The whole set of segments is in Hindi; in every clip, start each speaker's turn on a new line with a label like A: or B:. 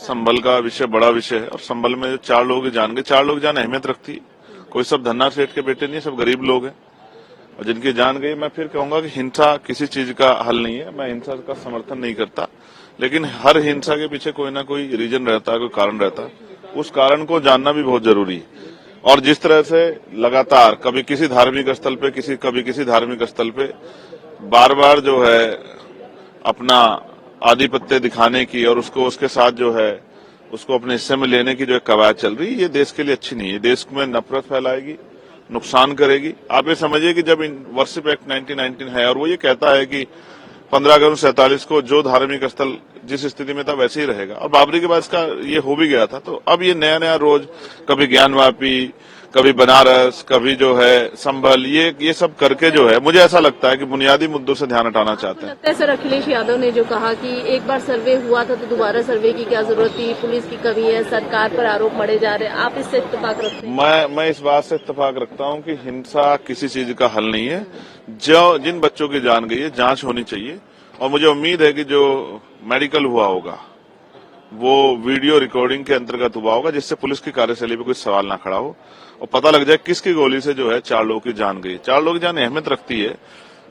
A: संभल का विषय बड़ा विषय है और संभल में जो 4 लोग जान गए, 4 लोग जान अहमियत रखती है। कोई सब धन्ना सेठ के बेटे नहीं है, सब गरीब लोग हैं और जिनकी जान गई। मैं फिर कहूंगा कि हिंसा किसी चीज का हल नहीं है। मैं हिंसा का समर्थन नहीं करता, लेकिन हर हिंसा के पीछे कोई ना कोई रीजन रहता है, कोई कारण रहता है। उस कारण को जानना भी बहुत जरूरी है। और जिस तरह से लगातार कभी किसी धार्मिक स्थल पे कभी किसी धार्मिक स्थल पे बार बार जो है अपना आधिपत्य दिखाने की और उसको उसके साथ जो है उसको अपने हिस्से में लेने की जो एक कवायद चल रही है, ये देश के लिए अच्छी नहीं है। देश में नफरत फैलाएगी, नुकसान करेगी। आप ये समझिए कि जब वर्शिप एक्ट 1919 है और वो ये कहता है कि 15 अगस्त 47 को जो धार्मिक स्थल जिस स्थिति में था वैसे ही रहेगा, और बाबरी के बाद इसका ये हो भी गया था। तो अब ये नया नया रोज कभी ज्ञानवापी, कभी बनारस, कभी जो है संभल, ये सब करके जो है मुझे ऐसा लगता है कि बुनियादी मुद्दों से ध्यान हटाना चाहते हैं।
B: लगता है सर अखिलेश यादव ने जो कहा कि एक बार सर्वे हुआ था तो दोबारा सर्वे की क्या जरूरत थी, पुलिस की कमी है, सरकार पर आरोप मढ़े जा रहे हैं, आप इससे इत्तेफाक रखते हैं?
A: मैं इस बात से इत्तेफाक रखता हूं कि हिंसा किसी चीज का हल नहीं है। जो जिन बच्चों की जान गई है, जांच होनी चाहिए और मुझे उम्मीद है कि जो मेडिकल हुआ होगा वो वीडियो रिकॉर्डिंग के अंतर्गत हुआ होगा, जिससे पुलिस की कार्यशैली पे कोई सवाल ना खड़ा हो और पता लग जाए किसकी गोली से जो है 4 लोगों की जान गई। 4 लोगों की जान अहमियत रखती है।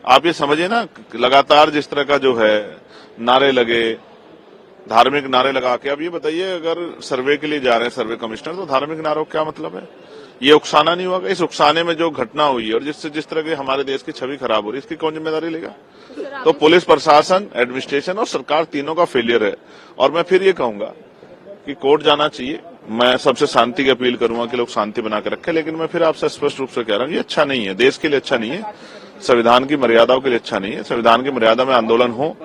A: आप ये समझिए ना, लगातार जिस तरह का जो है नारे लगे, धार्मिक नारे लगा के, अब ये बताइए अगर सर्वे के लिए जा रहे हैं सर्वे कमिश्नर, तो धार्मिक नारों का क्या मतलब है? ये उकसाना नहीं होगा? इस उकसाने में जो घटना हुई है और जिससे जिस तरह की हमारे देश की छवि खराब हो रही है, इसकी कौन जिम्मेदारी लेगा? तो पुलिस प्रशासन, एडमिनिस्ट्रेशन और सरकार तीनों का फेलियर है। और मैं फिर ये कहूंगा कि कोर्ट जाना चाहिए। मैं सबसे शांति की अपील करूंगा कि लोग शांति बना के रखें, लेकिन मैं फिर आपसे स्पष्ट रूप से कह रहा हूं, ये अच्छा नहीं है, देश के लिए अच्छा नहीं है, संविधान की मर्यादाओं के लिए अच्छा नहीं है। संविधान की मर्यादा में आंदोलन हो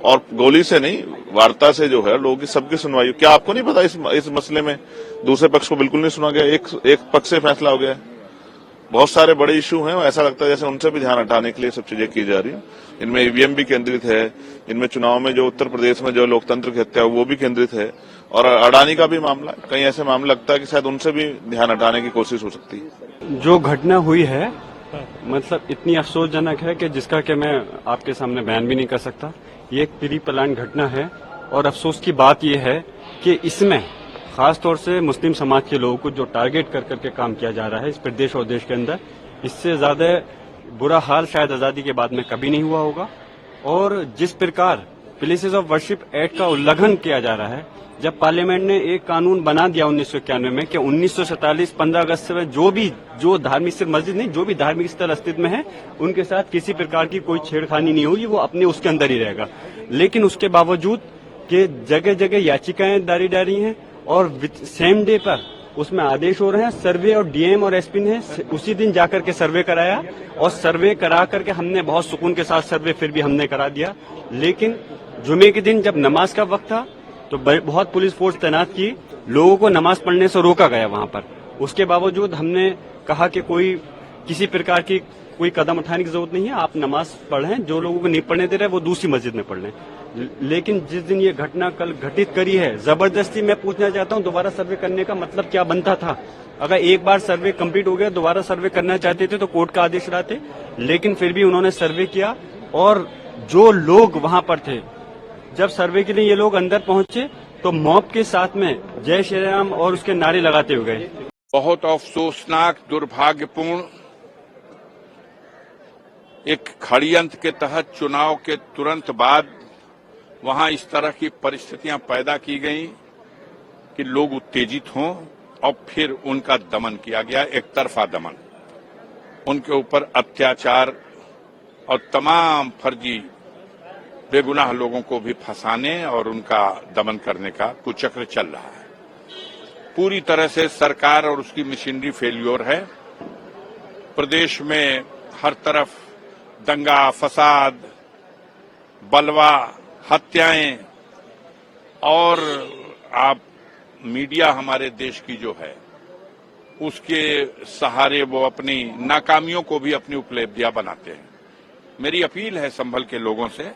A: और गोली से नहीं, वार्ता से जो है लोगों की सबकी सुनवाई। क्या आपको नहीं पता इस मसले में दूसरे पक्ष को बिल्कुल नहीं सुना गया, एक पक्ष से फैसला हो गया? बहुत सारे बड़े इशू हैं, ऐसा लगता है जैसे उनसे भी ध्यान हटाने के लिए सब चीजें की जा रही हैं। इनमें ईवीएम भी केंद्रित है, इनमें चुनाव में जो उत्तर प्रदेश में जो लोकतंत्र की हत्या वो भी केंद्रित है, और अडानी का भी मामला, कहीं ऐसे मामला लगता है कि शायद उनसे भी ध्यान हटाने की कोशिश हो सकती है।
C: जो घटना हुई है मतलब इतनी अफसोसजनक है कि जिसका कि मैं आपके सामने बयान भी नहीं कर सकता। ये एक प्री प्लान घटना है और अफसोस की बात यह है कि इसमें खासतौर से मुस्लिम समाज के लोगों को जो टारगेट कर करके काम किया जा रहा है इस प्रदेश और देश के अंदर, इससे ज्यादा बुरा हाल शायद आजादी के बाद में कभी नहीं हुआ होगा। और जिस प्रकार प्लेसेस ऑफ वर्शिप एक्ट का उल्लंघन किया जा रहा है, जब पार्लियामेंट ने एक कानून बना दिया 1991 में कि 1947 15 अगस्त से जो धार्मिक स्थल मस्जिद नहीं, जो भी धार्मिक स्थल अस्तित्व में है उनके साथ किसी प्रकार की कोई छेड़खानी नहीं होगी, वो अपने उसके अंदर ही रहेगा। लेकिन उसके बावजूद कि जगह जगह याचिकाएं दारी जा रही हैं और सेम डे पर उसमें आदेश हो रहे हैं। सर्वे और डीएम और एसपी ने उसी दिन जाकर के सर्वे कराया और सर्वे करा करके हमने बहुत सुकून के साथ सर्वे फिर भी हमने करा दिया। लेकिन जुमे के दिन जब नमाज का वक्त था तो बहुत पुलिस फोर्स तैनात की, लोगों को नमाज पढ़ने से रोका गया वहां पर। उसके बावजूद हमने कहा कि किसी प्रकार की कोई कदम उठाने की जरूरत नहीं है, आप नमाज पढ़ें, जो लोगों को नहीं पढ़ने दे रहे वो दूसरी मस्जिद में पढ़ लें। लेकिन जिस दिन ये घटना कल घटित करी है, जबरदस्ती मैं पूछना चाहता हूं दोबारा सर्वे करने का मतलब क्या बनता था? अगर एक बार सर्वे कंप्लीट हो गया, दोबारा सर्वे करना चाहते थे तो कोर्ट का आदेश लाते, लेकिन फिर भी उन्होंने सर्वे किया। और जो लोग वहां पर थे, जब सर्वे के लिए ये लोग अंदर पहुंचे तो मॉब के साथ में जय श्री राम और उसके नारे लगाते हुए गए।
D: बहुत अफसोसनाक, दुर्भाग्यपूर्ण, एक षड्यंत्र के तहत चुनाव के तुरंत बाद वहां इस तरह की परिस्थितियां पैदा की गई कि लोग उत्तेजित हों और फिर उनका दमन किया गया, एक तरफा दमन। उनके ऊपर अत्याचार और तमाम फर्जी बेगुनाह लोगों को भी फंसाने और उनका दमन करने का कुचक्र चल रहा है। पूरी तरह से सरकार और उसकी मशीनरी फेल्योर है। प्रदेश में हर तरफ दंगा, फसाद, बलवा, हत्याएं, और आप मीडिया हमारे देश की जो है उसके सहारे वो अपनी नाकामियों को भी अपनी उपलब्धियां बनाते हैं। मेरी अपील है संभल के लोगों से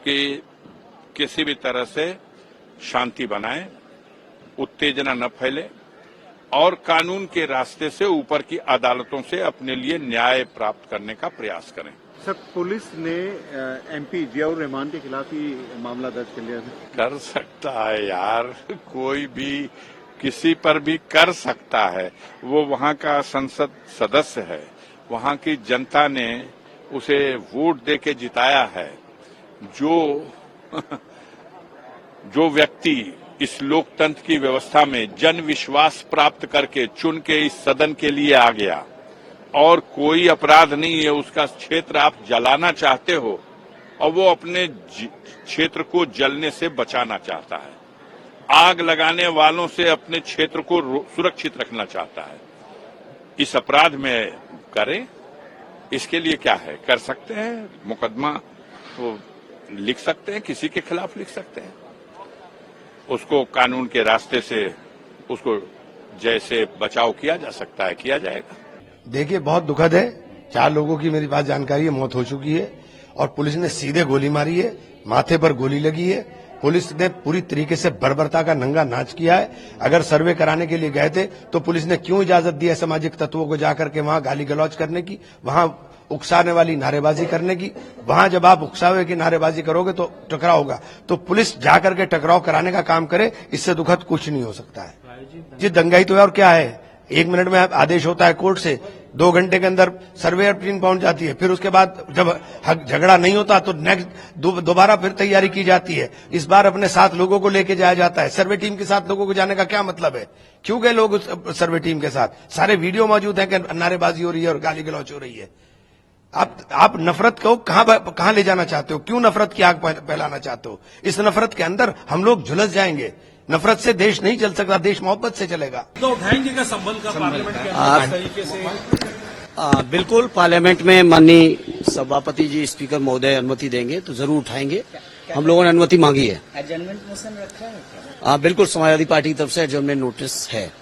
D: कि किसी भी तरह से शांति बनाएं, उत्तेजना न फैले और कानून के रास्ते से ऊपर की अदालतों से अपने लिए न्याय प्राप्त करने का प्रयास करें।
E: सर, पुलिस ने एमपी जियाउर रहमान के खिलाफ ही मामला दर्ज कर लिया है।
D: कर सकता है यार, कोई भी किसी पर भी कर सकता है। वो वहां का संसद सदस्य है, वहां की जनता ने उसे वोट देके जिताया है। जो व्यक्ति इस लोकतंत्र की व्यवस्था में जन विश्वास प्राप्त करके चुन के इस सदन के लिए आ गया और कोई अपराध नहीं है, उसका क्षेत्र आप जलाना चाहते हो और वो अपने क्षेत्र को जलने से बचाना चाहता है, आग लगाने वालों से अपने क्षेत्र को सुरक्षित रखना चाहता है, इस अपराध में करें। इसके लिए क्या है, कर सकते हैं, मुकदमा वो लिख सकते हैं, किसी के खिलाफ लिख सकते हैं, उसको कानून के रास्ते से उसको जैसे बचाव किया जा सकता है किया जाएगा।
F: देखिए, बहुत दुखद है। 4 लोगों की मेरे पास जानकारी है मौत हो चुकी है और पुलिस ने सीधे गोली मारी है, माथे पर गोली लगी है। पुलिस ने पूरी तरीके से बर्बरता का नंगा नाच किया है। अगर सर्वे कराने के लिए गए थे तो पुलिस ने क्यों इजाजत दी है सामाजिक तत्वों को जाकर के वहां गाली गलौज करने की, वहां उकसाने वाली नारेबाजी करने की। वहां जब आप उकसावे की नारेबाजी करोगे तो टकराव होगा, तो पुलिस जाकर के टकराव कराने का काम करे, इससे दुखद कुछ नहीं हो सकता है। जी, दंगाई तो है और क्या है, 1 मिनट में आदेश होता है कोर्ट से, 2 घंटे के अंदर सर्वेयर टीम पहुंच जाती है, फिर उसके बाद जब झगड़ा नहीं होता तो नेक्स्ट दोबारा फिर तैयारी की जाती है। इस बार अपने साथ लोगों को लेके जाया जाता है। सर्वे टीम के साथ लोगों को जाने का क्या मतलब है, क्यों गए लोग सर्वे टीम के साथ? सारे वीडियो मौजूद है कि नारेबाजी हो रही है और गाली गलौच हो रही है। आप नफरत को कहां ले जाना चाहते हो? क्यों नफरत की आग फैलाना चाहते हो? इस नफरत के अंदर हम लोग झुलस जाएंगे। नफरत से देश नहीं चल सकता, देश मोहब्बत से चलेगा।
G: तो उठाएंगे का संबल का पार्लियामेंट के अंदर इस तरीके से?
H: बिल्कुल, पार्लियामेंट में माननीय सभापति जी, स्पीकर महोदय अनुमति देंगे तो जरूर उठाएंगे। हम लोगों ने अनुमति मांगी है।
G: एडजर्नमेंट मोशन रखा है क्या?
H: बिल्कुल, समाजवादी पार्टी की तरफ से एडजर्नमेंट नोटिस है।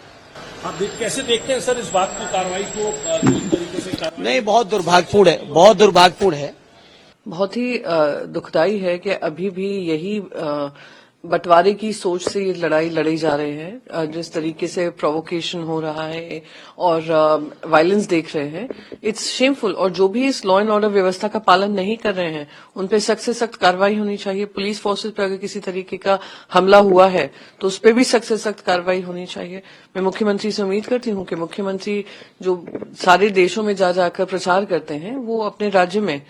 G: आप कैसे देखते हैं सर इस बात की कार्रवाई को? किस तरीके से
H: नहीं, बहुत दुर्भाग्यपूर्ण है, बहुत दुर्भाग्यपूर्ण है।
I: बहुत ही दुखदाई है कि अभी भी यही बंटवारे की सोच से ये लड़ाई लड़ी जा रहे हैं। जिस तरीके से प्रोवोकेशन हो रहा है और वायलेंस देख रहे हैं, इट्स शेमफुल। और जो भी इस लॉ एंड ऑर्डर व्यवस्था का पालन नहीं कर रहे हैं उन पे सख्त से सख्त कार्रवाई होनी चाहिए। पुलिस फोर्सेस पे अगर किसी तरीके का हमला हुआ है तो उस पर भी सख्त से सख्त कार्रवाई होनी चाहिए। मैं मुख्यमंत्री से उम्मीद करती हूँ कि मुख्यमंत्री जो सारे देशों में जा जाकर प्रचार करते हैं वो अपने राज्य में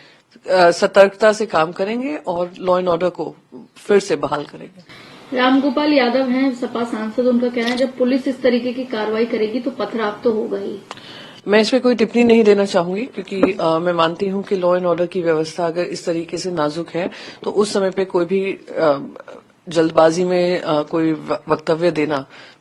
I: सतर्कता से काम करेंगे और लॉ एंड ऑर्डर को फिर से बहाल करेंगे।
B: रामगोपाल यादव हैं सपा सांसद, उनका कहना है जब पुलिस इस तरीके की कार्रवाई करेगी तो पथराव तो होगा ही।
I: मैं इस पे कोई टिप्पणी नहीं देना चाहूंगी क्योंकि मैं मानती हूं कि लॉ एंड ऑर्डर की व्यवस्था अगर इस तरीके से नाजुक है तो उस समय पे कोई भी जल्दबाजी में कोई वक्तव्य देना,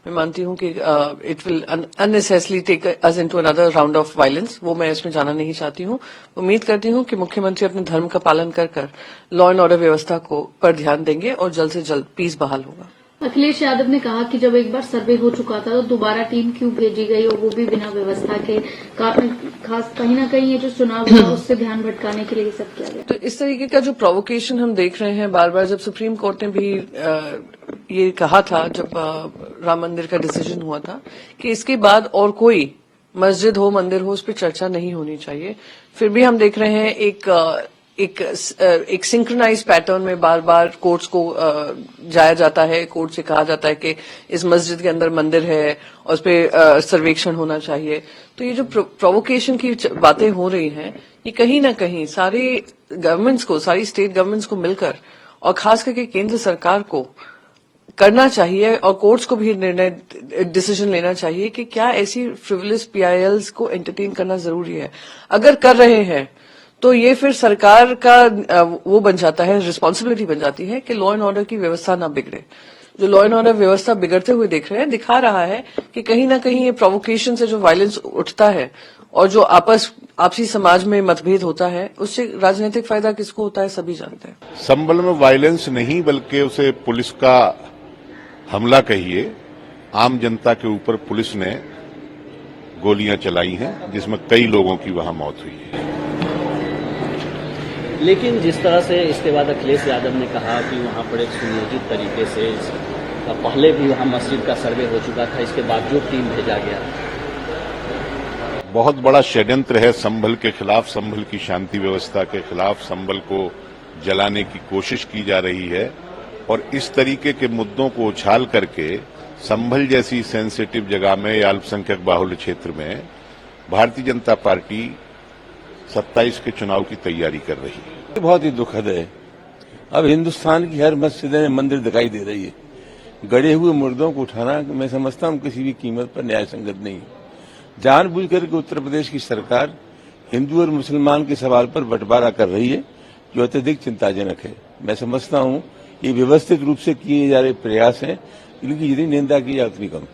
I: मैं मानती हूं कि it will unnecessarily take us into another round of violence. वो मैं इसमें जाना नहीं चाहती हूं। उम्मीद करती हूं कि मुख्यमंत्री अपने धर्म का पालन कर लॉ एंड ऑर्डर व्यवस्था को पर ध्यान देंगे और जल्द से जल्द पीस बहाल होगा।
B: अखिलेश यादव ने कहा कि जब एक बार सर्वे हो चुका था तो दोबारा टीम क्यों भेजी गई और वो भी बिना व्यवस्था के, खास कहीं ना कहीं ये जो चुनाव हुआ उससे ध्यान भटकाने के लिए ये सब किया गया।
I: तो इस तरीके का जो प्रोवोकेशन हम देख रहे हैं बार बार, जब सुप्रीम कोर्ट ने भी ये कहा था जब राम मंदिर का डिसीजन हुआ था कि इसके बाद और कोई मस्जिद हो मंदिर हो उस पर चर्चा नहीं होनी चाहिए, फिर भी हम देख रहे हैं एक सिंक्रोनाइज पैटर्न में बार बार कोर्ट्स को जाया जाता है। कोर्ट से कहा जाता है कि इस मस्जिद के अंदर मंदिर है और उस पर सर्वेक्षण होना चाहिए। तो ये जो प्रोवोकेशन की बातें हो रही हैं ये कहीं ना कहीं सारे गवर्नमेंट्स को, सारी स्टेट गवर्नमेंट्स को मिलकर और खास करके केंद्र सरकार को करना चाहिए और कोर्ट्स को भी डिसीजन लेना चाहिए कि क्या ऐसी फ्रिवलेस पीआईएल्स को एंटरटेन करना जरूरी है। अगर कर रहे हैं तो ये फिर सरकार का वो बन जाता है, रिस्पॉन्सिबिलिटी बन जाती है कि लॉ एंड ऑर्डर की व्यवस्था ना बिगड़े। जो लॉ एंड ऑर्डर व्यवस्था बिगड़ते हुए देख रहे हैं दिखा रहा है कि कहीं ना कहीं ये प्रोवोकेशन से जो वायलेंस उठता है और जो आपसी समाज में मतभेद होता है उससे राजनीतिक फायदा किसको होता है सभी जानते हैं।
J: संबल में वायलेंस नहीं बल्कि उसे पुलिस का हमला कहिए। आम जनता के ऊपर पुलिस ने गोलियां चलाई हैं जिसमें कई लोगों की वहां मौत हुई है।
K: लेकिन जिस तरह से इसके बाद अखिलेश यादव ने कहा कि वहां पर एक सुनियोजित तरीके से पहले भी वहां मस्जिद का सर्वे हो चुका था, इसके बावजूद टीम भेजा गया।
J: बहुत बड़ा षड्यंत्र है संभल के खिलाफ, संभल की शांति व्यवस्था के खिलाफ। संभल को जलाने की कोशिश की जा रही है और इस तरीके के मुद्दों को उछाल करके संभल जैसी सेंसिटिव जगह में या अल्पसंख्यक बाहुल्य क्षेत्र में भारतीय जनता पार्टी 27 के चुनाव की तैयारी कर रही है।
L: बहुत ही दुखद है। अब हिंदुस्तान की हर मस्जिद में मंदिर दिखाई दे रही है। गड़े हुए मुर्दों को उठाना मैं समझता हूं किसी भी कीमत पर न्याय संगत नहीं है। जानबूझ करके उत्तर प्रदेश की सरकार हिंदू और मुसलमान के सवाल पर बंटवारा कर रही है, जो अत्यधिक चिंताजनक है। मैं समझता हूं ये व्यवस्थित रूप से किए जा रहे प्रयास हैं, इनकी जितनी निंदा की जाए उतनी कम।